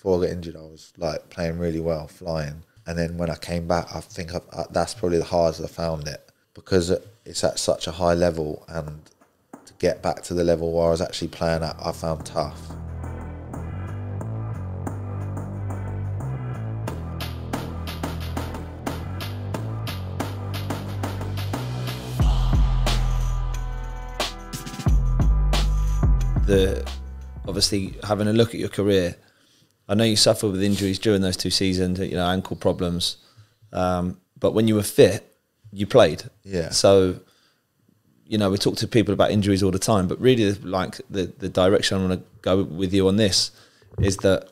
before I got injured, I was like playing really well, flying. And then when I came back, I think that's probably the hardest I found it, because it's at such a high level, and to get back to the level where I was actually playing at, I found tough. Obviously having a look at your career, I know you suffered with injuries during those 2 seasons, you know, ankle problems, but when you were fit, you played. Yeah. So, you know, we talk to people about injuries all the time, but really, like, the direction I want to go with you on this is that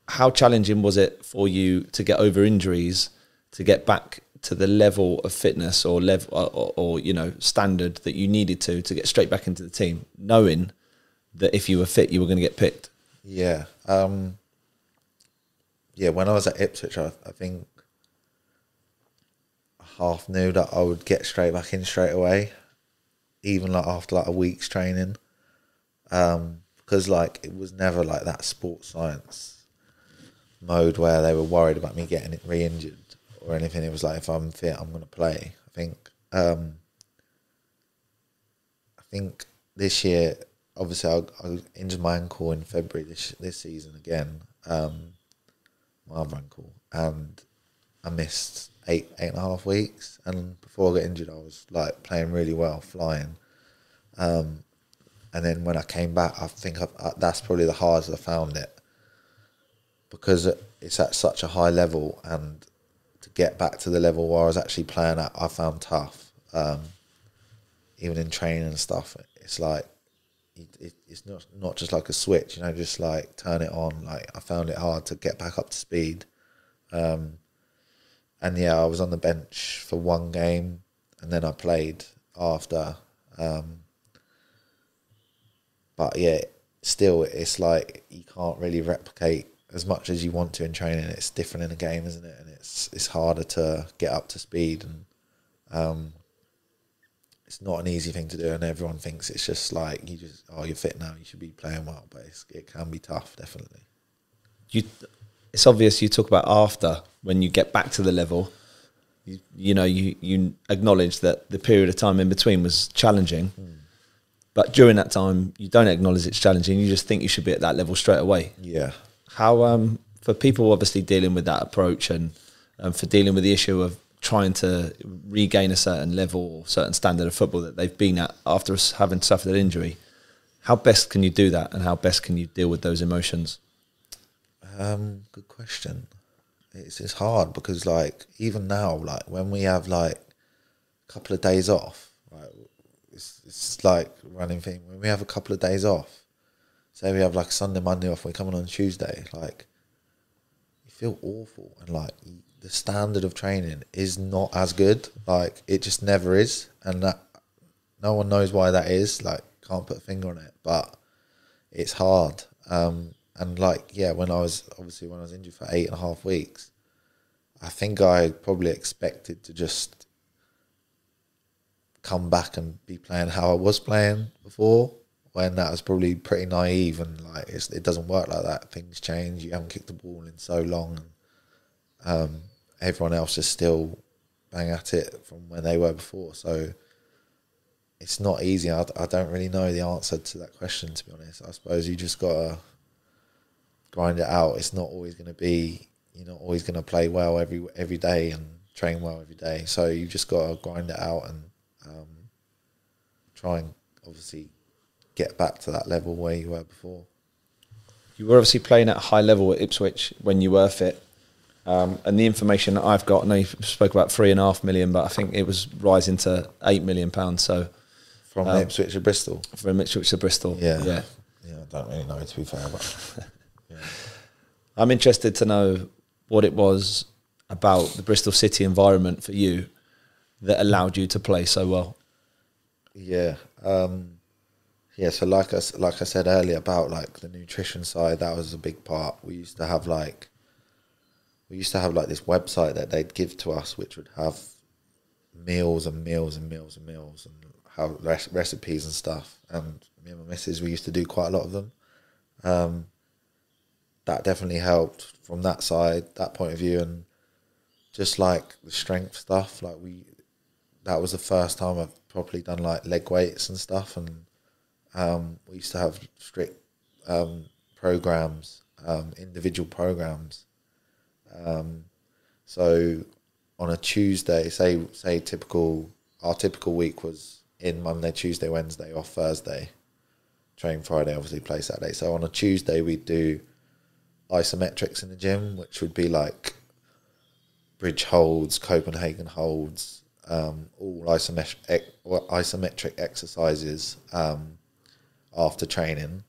how challenging was it for you to get over injuries, to get back to the level of fitness or level or you know, standard that you needed to get straight back into the team, knowing that if you were fit, you were going to get picked? Yeah. Yeah, when I was at Ipswich, I think I half knew that I would get straight back in straight away, even like after like a week's training, because like it was never like that sports science mode where they were worried about me getting re-injured or anything. It was like, if I'm fit, I'm going to play. I think this year, obviously, I injured my ankle in February this season again, my other ankle, and I missed eight and a half weeks. And before I got injured, I was like playing really well, flying. And then when I came back, I think that's probably the hardest I found it, because it's at such a high level, and to get back to the level where I was actually playing at, I found tough. Even in training and stuff, it's like, it's not just like a switch, you know, just like turn it on. Like, I found it hard to get back up to speed. And yeah, I was on the bench for one game, and then I played after. But yeah, still, it's like you can't really replicate as much as you want to in training. It's different in a game, isn't it? And it's harder to get up to speed, and it's not an easy thing to do. And everyone thinks it's just like, you're fit now, you should be playing well, but it can be tough, definitely. It's obvious you talk about after, when you get back to the level, you acknowledge that the period of time in between was challenging. But during that time, you don't acknowledge it's challenging. You just think you should be at that level straight away. Yeah. How, for people obviously dealing with that approach, and for dealing with the issue of trying to regain a certain level or certain standard of football that they've been at after having suffered an injury, how best can you do that, and how best can you deal with those emotions? Good question. It's hard, because like, even now, like when we have like a couple of days off, right, it's like running thing. When we have a couple of days off, say we have like Sunday, Monday off, we're coming on Tuesday, like, you feel awful, and like the standard of training is not as good. Like, it just never is, and that no one knows why that is. Like, can't put a finger on it, but it's hard. And like, yeah, when I was injured for 8.5 weeks, I think I probably expected to just come back and be playing how I was playing before, when that was probably pretty naive, and like, it doesn't work like that. Things change. You haven't kicked the ball in so long, and everyone else is still bang at it from when they were before. So it's not easy. I don't really know the answer to that question, to be honest. I suppose you just gotta grind it out. It's not always going to be, you're not always going to play well every day and train well every day. So you just got to grind it out and try and obviously get back to that level where you were before. You were obviously playing at a high level at Ipswich when you were fit. And the information that I've got, I know you spoke about 3.5 million, but I think it was rising to £8 million. So from Ipswich to Bristol? From Ipswich to Bristol, yeah. Yeah, I don't really know, to be fair, but yeah. I'm interested to know what it was about the Bristol City environment for you that allowed you to play so well. Yeah. So like I said earlier about like the nutrition side, that was a big part. We used to have like this website that they'd give to us, which would have meals and meals and meals and meals and how recipes and stuff. And me and my missus, we used to do quite a lot of them. that definitely helped from that side, that point of view. And just like the strength stuff, like that was the first time I've properly done like leg weights and stuff. And we used to have strict programs, individual programs. So on a Tuesday, say our typical week was in Monday, Tuesday, Wednesday, off Thursday, train Friday, obviously play Saturday. So on a Tuesday we'd do isometrics in the gym, which would be like bridge holds, Copenhagen holds, all isometric exercises after training.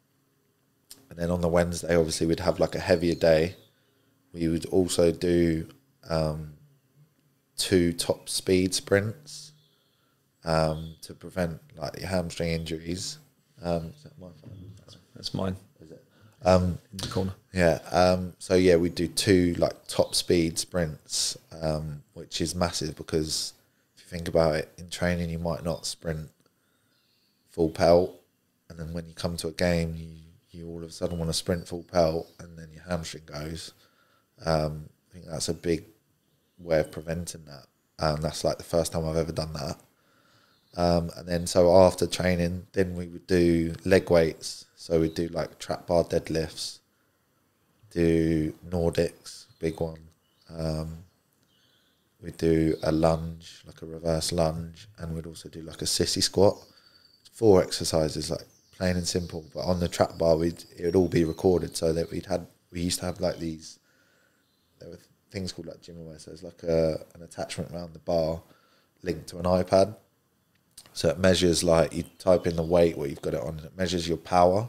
And then on the Wednesday, obviously we'd have like a heavier day. We would also do 2 top speed sprints to prevent like your hamstring injuries. Is that my phone? That's mine. Is it? In the corner. Yeah. So yeah, we do 2 like top speed sprints, which is massive because if you think about it, in training you might not sprint full pelt, and then when you come to a game, you all of a sudden want to sprint full pelt, and then your hamstring goes. I think that's a big way of preventing that, and that's like the first time I've ever done that. And then so after training, then we would do leg weights. So we'd do like trap bar deadlifts, do Nordics, big one. We'd do a lunge, like a reverse lunge, and we'd also do like a sissy squat. 4 exercises, like plain and simple. But on the trap bar, it would all be recorded, so that we used to have like these. There were things called like gymaware, so it's like an attachment around the bar linked to an iPad. So it measures, like, you type in the weight where you've got it on, and it measures your power,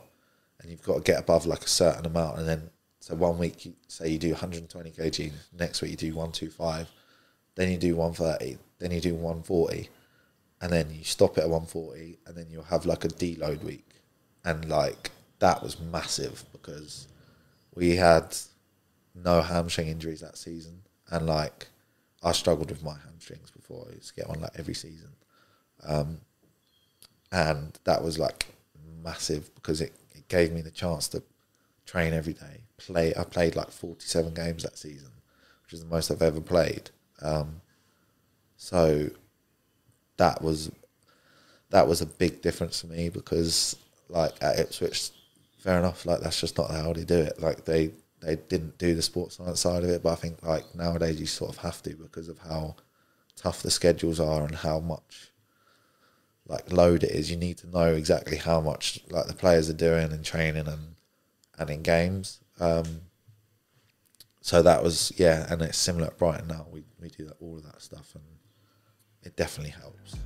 and you've got to get above like a certain amount. And then, so one week, say you do 120 kg, next week you do 125, then you do 130, then you do 140, and then you stop it at 140, and then you'll have like a deload week. And like, that was massive because we had no hamstring injuries that season. And like, I struggled with my hamstrings before. I used to get one like every season. And that was like massive because it gave me the chance to train every day. I played like 47 games that season, which is the most I've ever played. So that was a big difference for me because like at Ipswich, fair enough, like that's just not how they do it. Like they didn't do the sports science side of it, but I think like nowadays you sort of have to because of how tough the schedules are and how much like load it is. You need to know exactly how much like the players are doing in training and in games. So that was, yeah, and it's similar at Brighton now. We do all of that stuff, and it definitely helps.